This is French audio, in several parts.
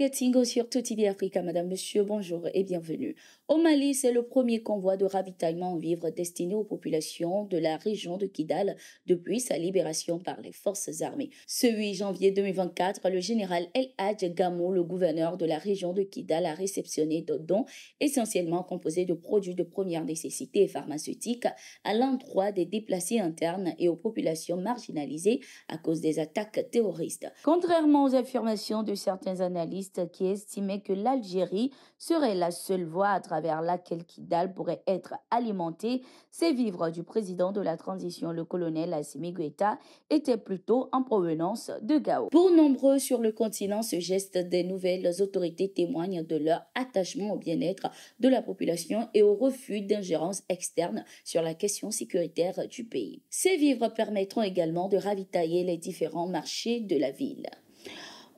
Tingo sur TV Africa. Madame, Monsieur, bonjour et bienvenue. Au Mali, c'est le premier convoi de ravitaillement en vivres destiné aux populations de la région de Kidal depuis sa libération par les forces armées. Ce 8 janvier 2024, le général El Hadj Gamou, le gouverneur de la région de Kidal, a réceptionné de dons essentiellement composés de produits de première nécessité et pharmaceutiques à l'endroit des déplacés internes et aux populations marginalisées à cause des attaques terroristes. Contrairement aux affirmations de certains analystes qui estimaient que l'Algérie serait la seule voie à travers laquelle Kidal pourrait être alimentée, ces vivres du président de la transition, le colonel Assimi Goïta, étaient plutôt en provenance de Gao. Pour nombreux sur le continent, ce geste des nouvelles autorités témoigne de leur attachement au bien-être de la population et au refus d'ingérence externe sur la question sécuritaire du pays. Ces vivres permettront également de ravitailler les différents marchés de la ville.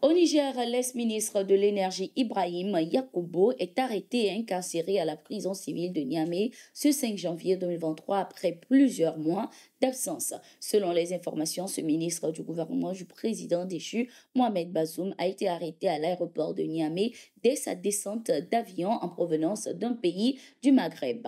Au Niger, l'ex-ministre de l'Énergie Ibrahim Yakubu est arrêté et incarcéré à la prison civile de Niamey ce 5 janvier 2023 après plusieurs mois d'absence. Selon les informations, ce ministre du gouvernement du président déchu, Mohamed Bazoum, a été arrêté à l'aéroport de Niamey dès sa descente d'avion en provenance d'un pays du Maghreb.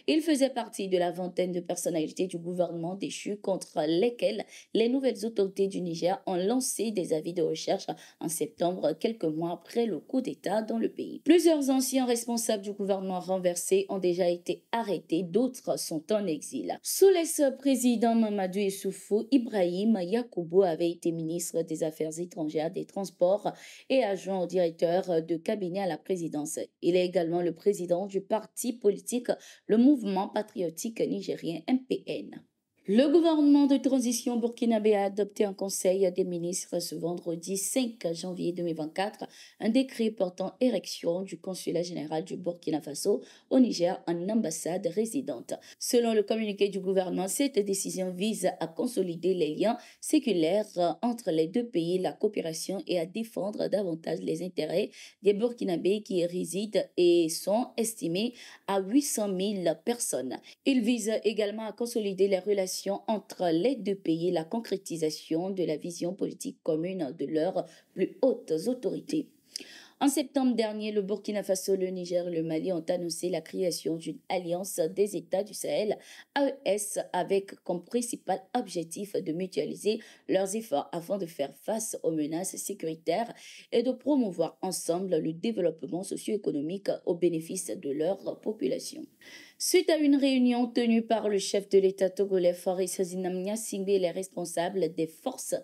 Il faisait partie de la vingtaine de personnalités du gouvernement déchu contre lesquelles les nouvelles autorités du Niger ont lancé des avis de recherche en septembre, quelques mois après le coup d'État dans le pays. Plusieurs anciens responsables du gouvernement renversé ont déjà été arrêtés, d'autres sont en exil. Sous l'ex-président Mamadou Issoufou, Ibrahim Yakubu avait été ministre des Affaires étrangères, des Transports et adjoint au directeur de cabinet à la présidence. Il est également le président du parti politique, le Mouvement patriotique nigérien MPN. Le gouvernement de transition burkinabé a adopté en Conseil des ministres ce vendredi 5 janvier 2024 un décret portant érection du consulat général du Burkina Faso au Niger en ambassade résidente. Selon le communiqué du gouvernement, cette décision vise à consolider les liens séculaires entre les deux pays, la coopération et à défendre davantage les intérêts des Burkinabés qui y résident et sont estimés à 800 000 personnes. Il vise également à consolider les relations entre les deux pays, la concrétisation de la vision politique commune de leurs plus hautes autorités. En septembre dernier, le Burkina Faso, le Niger et le Mali ont annoncé la création d'une alliance des États du Sahel, AES, avec comme principal objectif de mutualiser leurs efforts afin de faire face aux menaces sécuritaires et de promouvoir ensemble le développement socio-économique au bénéfice de leur population. Suite à une réunion tenue par le chef de l'État togolais Fabrice Zinamnia Singbe et les responsables des forces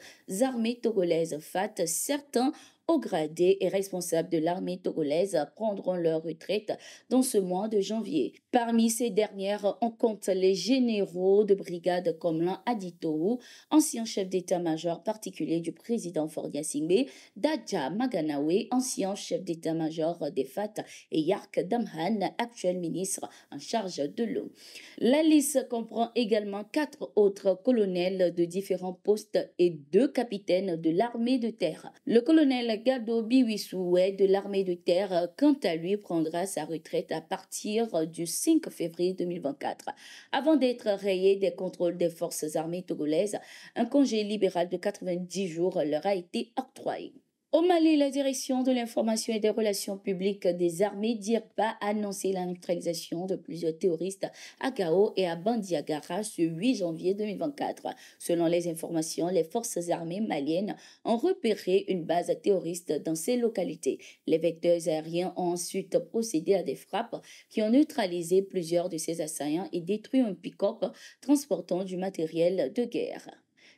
armées togolaises FAT, certains hauts gradés et responsables de l'armée togolaise prendront leur retraite dans ce mois de janvier. Parmi ces dernières, on compte les généraux de brigade comme Lan Aditoou, ancien chef d'état-major particulier du président Fabrice Singbe, Dadja Maganawe, ancien chef d'état-major des FAT, et Yark Damhan, actuel ministre en charge de l'eau. La liste comprend également 4 autres colonels de différents postes et 2 capitaines de l'armée de terre. Le colonel Gado Biwissoué de l'armée de terre, quant à lui, prendra sa retraite à partir du 5 février 2024. Avant d'être rayé des contrôles des forces armées togolaises, un congé libéral de 90 jours leur a été octroyé. Au Mali, la direction de l'information et des relations publiques des armées DIRPA a annoncé la neutralisation de plusieurs terroristes à Gao et à Bandiagara ce 8 janvier 2024. Selon les informations, les forces armées maliennes ont repéré une base terroriste dans ces localités. Les vecteurs aériens ont ensuite procédé à des frappes qui ont neutralisé plusieurs de ces assaillants et détruit un pick-up transportant du matériel de guerre.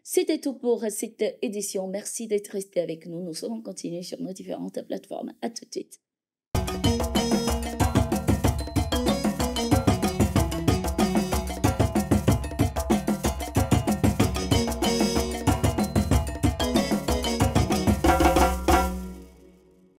C'était tout pour cette édition. Merci d'être resté avec nous. Nous serons continuer sur nos différentes plateformes. À tout de suite.